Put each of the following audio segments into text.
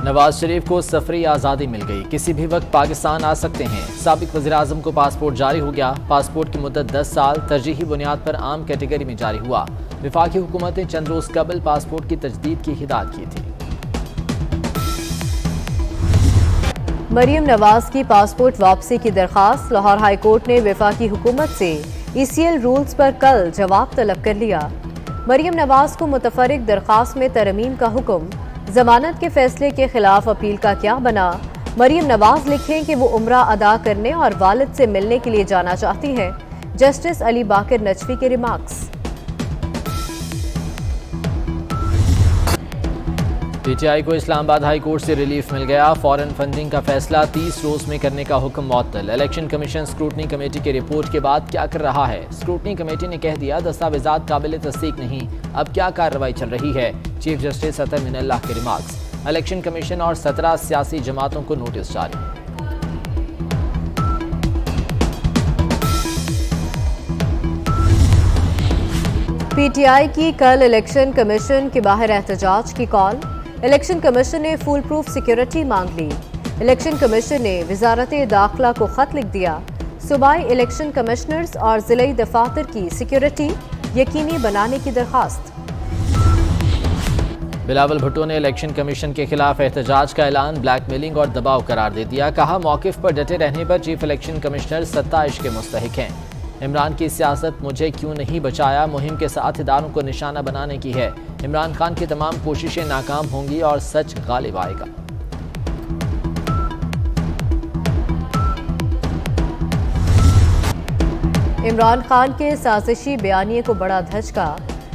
नवाज शरीफ को सफरी आज़ादी मिल गई, किसी भी वक्त पाकिस्तान आ सकते हैं। साबिक वज़ीर-ए-आज़म को पासपोर्ट जारी हो गया। पासपोर्ट की मुद्दत 10 साल तरजीही बुनियाद पर आम कैटेगरी में जारी हुआ। वफाकी हुकूमत ने चंद रोज कबल पासपोर्ट की तजदीद की हिदायत की थी। मरियम नवाज की पासपोर्ट वापसी की दरखास्त। लाहौर हाई कोर्ट ने वफाकी हुकूमत से ECL रूल्स पर कल जवाब तलब कर लिया। मरियम नवाज को मुतफर्रिक दरखास्त में तरमीम का हुक्म। जमानत के फैसले के खिलाफ अपील का क्या बना। मरियम नवाज लिखें कि वो उम्रा अदा करने और वालिद से मिलने के लिए जाना चाहती हैं। जस्टिस अली बाकर नजफी के रिमार्क्स। PTI को इस्लामाबाद हाई कोर्ट से रिलीफ मिल गया। फॉरेन फंडिंग का फैसला 30 रोज में करने का हुक्म मुअत्तल। इलेक्शन कमीशन स्क्रूटनी कमेटी की रिपोर्ट के बाद क्या कर रहा है। स्क्रूटनी कमेटी ने कह दिया दस्तावेजात काबिल तस्दीक नहीं, अब क्या कार्रवाई चल रही है। चीफ जस्टिस अतर मिनल्लाह के रिमार्क्स। इलेक्शन कमीशन और 17 सियासी जमातों को नोटिस जारी। PTI की कल इलेक्शन कमीशन के बाहर एहतजाज की कॉल। इलेक्शन कमीशन ने फुल प्रूफ सिक्योरिटी मांग ली। इलेक्शन कमीशन ने वजारत दाखिला को खत लिख दिया। सूबाई इलेक्शन कमिश्नर्स और जिले दफातर की सिक्योरिटी यकीनी बनाने की दरखास्त। बिलावल भुट्टो ने इलेक्शन कमीशन के खिलाफ एहतजाज का ऐलान ब्लैकमेलिंग और दबाव करार दे दिया। कहा मौकिफ पर डटे रहने पर चीफ इलेक्शन कमिश्नर सत्ताइश के मुस्तहिक हैं। इमरान की सियासत मुझे क्यों नहीं बचाया मुहिम के साथ इदारों को निशाना बनाने की है। इमरान खान की तमाम कोशिशें नाकाम होंगी और सच गालिब आएगा। इमरान खान के साजिशी बयानिए को बड़ा धचका।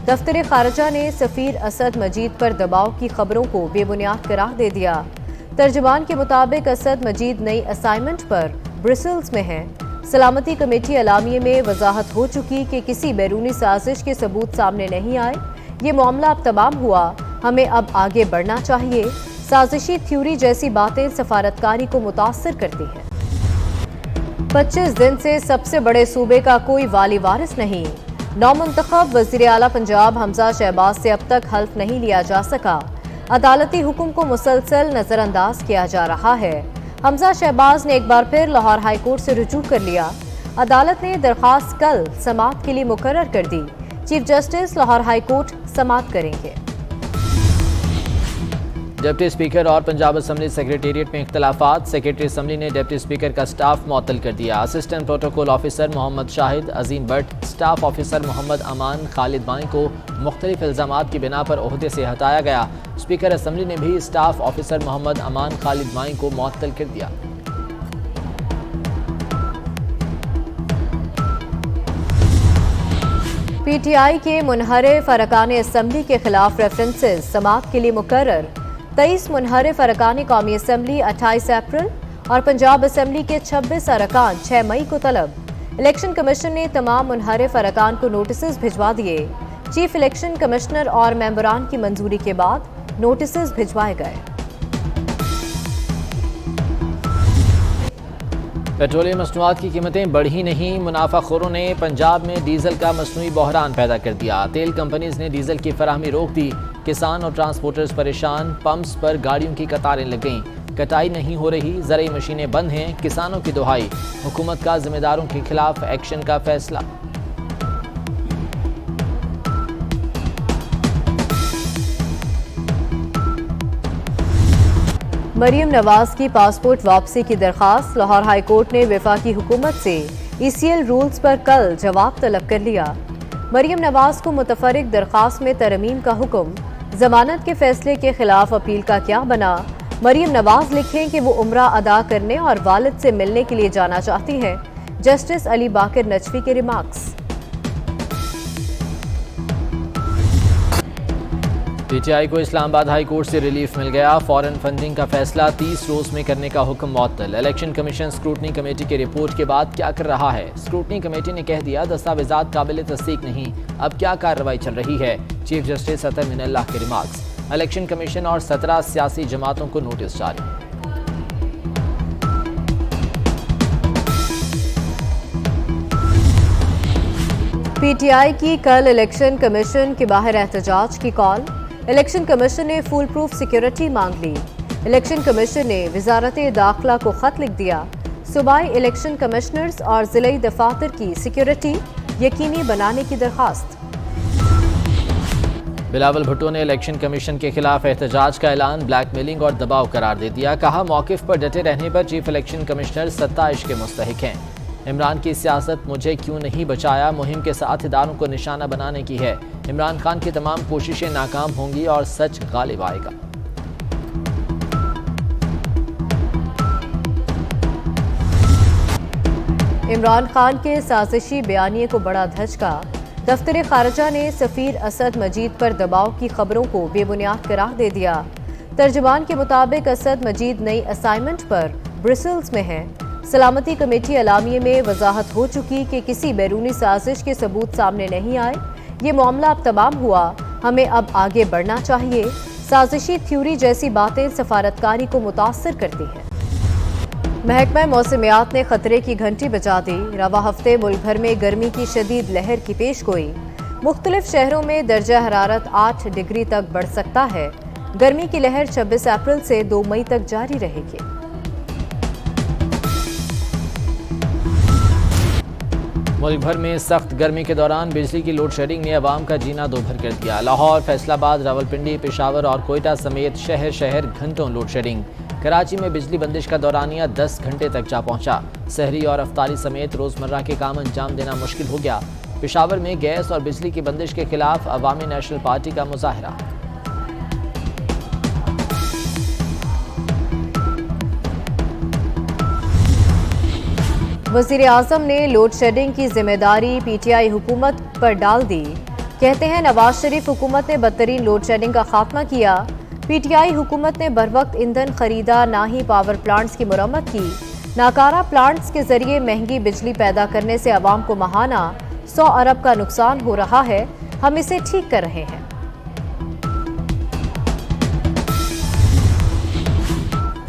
दफ्तर खारजा ने सफीर असद मजीद पर दबाव की खबरों को बेबुनियाद करार दे दिया। तर्जुमान के मुताबिक असद मजीद नई असाइनमेंट पर ब्रसेल्स में हैं। सलामती कमेटी अलामिये में वजाहत हो चुकी कि किसी बैरूनी साजिश के सबूत सामने नहीं आए। ये मामला अब तमाम हुआ, हमें अब आगे बढ़ना चाहिए। साजिशी थ्योरी जैसी बातें सफारतकारी को मुतासर करती हैं। 25 दिन से सबसे बड़े सूबे का कोई वाली वारिस नहीं। नौमुंतखब वज़ीर आला पंजाब हमजा शहबाज से अब तक हल्फ नहीं लिया जा सका। अदालती हुक्म को मुसलसल नजरअंदाज किया जा रहा है। हमजा शहबाज ने एक बार फिर लाहौर हाई कोर्ट से रुजू कर लिया। अदालत ने दरखास्त कल समाअत के लिए मुकर्रर कर दी। Chief justice Lahore high court समाअत करेंगे। डिप्टी स्पीकर और पंजाब असम्बली सेक्रेटेरिएट में इख्तलाफात। सेक्रेटरी असम्बली ने डिप्टी स्पीकर का स्टाफ मुअत्तल कर दिया। Assistant protocol officer Mohammad Shahid Azeem Bhatt, staff officer Mohammad Aman Khalid बाई को मुख्तलिफ इल्जामात की बिना पर ओहदे से हटाया गया। स्पीकर असम्बली ने भी स्टाफ ऑफिसर मोहम्मद अमान खालिद बाई को मुअत्तल कर दिया। PTI के मुनहरिफ अरकान असम्बली के खिलाफ रेफरेंसेस समाअत के लिए मुकर्रर। 23 मुनहरिफ अरकान कौमी असम्बली 28 अप्रैल और पंजाब असम्बली के 26 अरकान 6 मई को तलब। इलेक्शन कमीशन ने तमाम मुनहरिफ अरकान को नोटिस भिजवा दिए। चीफ इलेक्शन कमिश्नर और मेंबरान की मंजूरी के बाद नोटिस भिजवाए गए। पेट्रोलियम मसनूआत की कीमतें बढ़ी नहीं। मुनाफाखोरों ने पंजाब में डीजल का मसनूई बहरान पैदा कर दिया। तेल कंपनीज ने डीजल की फराहमी रोक दी। किसान और ट्रांसपोर्टर्स परेशान। पंप्स पर गाड़ियों की कतारें लग गईं। कटाई नहीं हो रही, ज़राई मशीनें बंद हैं। किसानों की दुहाई। हुकूमत का जिम्मेदारों के खिलाफ एक्शन का फैसला। मरियम नवाज की पासपोर्ट वापसी की दरखास्त। लाहौर हाई कोर्ट ने वफाकी हुकूमत से ECL रूल्स पर कल जवाब तलब कर लिया। मरियम नवाज को मुतफर्रिक दरखास्त में तरमीम का हुक्म। जमानत के फैसले के खिलाफ अपील का क्या बना। मरियम नवाज लिखें कि वो उम्रा अदा करने और वालिद से मिलने के लिए जाना चाहती हैं। जस्टिस अली बाकर नजफी के रिमार्क्स। PTI को इस्लामाबाद हाई कोर्ट से रिलीफ मिल गया। फॉरेन फंडिंग का फैसला 30 रोज में करने का हुक्म मुअत्तल। इलेक्शन कमीशन स्क्रूटनी कमेटी की रिपोर्ट के बाद क्या कर रहा है। स्क्रूटनी कमेटी ने कह दिया दस्तावेजात काबिल तस्दीक नहीं, अब क्या कार्रवाई चल रही है। चीफ जस्टिस अतर मिनल्लाह के रिमार्क्स। इलेक्शन कमीशन और 17 सियासी जमातों को नोटिस जारी। PTI की कल इलेक्शन कमीशन के बाहर एहतजाज की कॉल। इलेक्शन कमीशन ने फुल प्रूफ सिक्योरिटी मांग ली। इलेक्शन कमीशन ने वजारत दाखिला को खत लिख दिया। सूबाई इलेक्शन कमिश्नर्स और जिले दफातर की सिक्योरिटी यकीनी बनाने की दरखास्त। बिलावल भुट्टो ने इलेक्शन कमीशन के खिलाफ एहतजाज का ऐलान ब्लैकमेलिंग और दबाव करार दे दिया। कहा, मौकिफ पर डटे रहने पर चीफ इलेक्शन कमिश्नर सत्ताइश के मुस्तहिक हैं। इमरान की सियासत मुझे क्यों नहीं बचाया मुहिम के साथ इदारों को निशाना बनाने की है। इमरान खान की तमाम कोशिशें नाकाम होंगी और सच गालिब आएगा। इमरान खान के साजिशी बयानिए को बड़ा धचका। दफ्तर खारजा ने सफीर असद मजीद पर दबाव की खबरों को बेबुनियाद करार दे दिया। तर्जुमान के मुताबिक असद मजीद नई असाइनमेंट पर ब्रसेल्स में है। सलामती कमेटी अलामिये में वजाहत हो चुकी कि किसी बैरूनी साजिश के सबूत सामने नहीं आए। ये मामला अब तमाम हुआ, हमें अब आगे बढ़ना चाहिए। साजिशी थ्योरी जैसी बातें सफारतकारी को मुतासर करती हैं। महकमा मौसमियात ने खतरे की घंटी बजा दी। रवा हफ्ते मुल्क भर में गर्मी की शदीद लहर की पेश गोई। मुख्तलिफ शहरों में दर्जा हरारत 8 डिग्री तक बढ़ सकता है। गर्मी की लहर 26 अप्रैल से 2 मई तक जारी रहेगी। मुल्क भर में सख्त गर्मी के दौरान बिजली की लोड शेडिंग ने अवाम का जीना दोभर कर दिया। लाहौर, फैसलाबाद, रावलपिंडी, पेशावर और कोयटा समेत शहर शहर घंटों लोड शेडिंग। कराची में बिजली बंदिश का दौरानिया 10 घंटे तक जा पहुंचा। सहरी और अफ्तारी समेत रोजमर्रा के काम अंजाम देना मुश्किल हो गया। पेशावर में गैस और बिजली की बंदिश के खिलाफ अवामी नेशनल पार्टी का मुजाहरा। वज़ीर आज़म ने लोड शेडिंग की जिम्मेदारी PTI हुकूमत पर डाल दी। कहते हैं, नवाज शरीफ हुकूमत ने बदतरीन लोड शेडिंग का खात्मा किया। PTI हुकूमत ने बरवक्त ईंधन खरीदा, ना ही पावर प्लांट्स की मुरम्मत की। नाकारा प्लांट्स के जरिए महंगी बिजली पैदा करने से अवाम को महाना 100 अरब का नुकसान हो रहा है। हम इसे ठीक कर रहे हैं।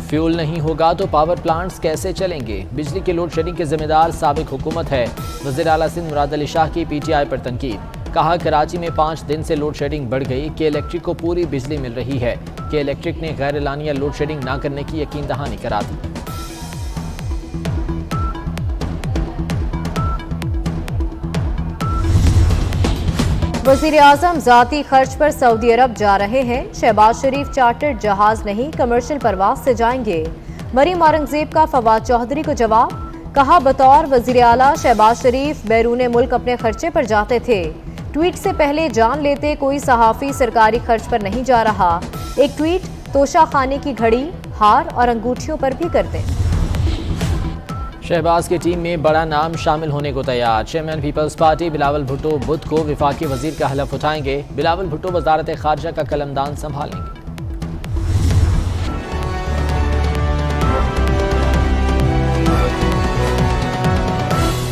फ्यूल नहीं होगा तो पावर प्लांट्स कैसे चलेंगे? बिजली के लोड शेडिंग के जिम्मेदार साबिक हुकूमत है। वज़ीर आला सिंध मुराद अली शाह की PTI पर तनकीद। कहा, कराची में 5 दिन से लोड शेडिंग बढ़ गई। के इलेक्ट्रिक को पूरी बिजली मिल रही है। के इलेक्ट्रिक ने गैर एलानिया लोड शेडिंग न करने की यकीन दहानी करा दी। वज़ीर आज़म ज़ाती खर्च पर सऊदी अरब जा रहे हैं। शहबाज शरीफ चार्टर्ड जहाज नहीं, कमर्शियल परवाज से जाएंगे। मरीम औरंगजेब का फवाद चौधरी को जवाब। कहा, बतौर वज़ीर आला शहबाज शरीफ बैरून मुल्क अपने खर्चे पर जाते थे। ट्वीट से पहले जान लेते कोई सहाफ़ी सरकारी खर्च पर नहीं जा रहा। एक ट्वीट तोशा खाने की घड़ी, हार और अंगूठियों पर भी करते। शहबाज की टीम में बड़ा नाम शामिल होने को तैयार। Chairman Peoples Party Bilawal Bhutto बुध को विफाकी वजीर का हलफ उठाएंगे। बिलावल भुट्टो वजारत खारजा का कलमदान संभालेंगे।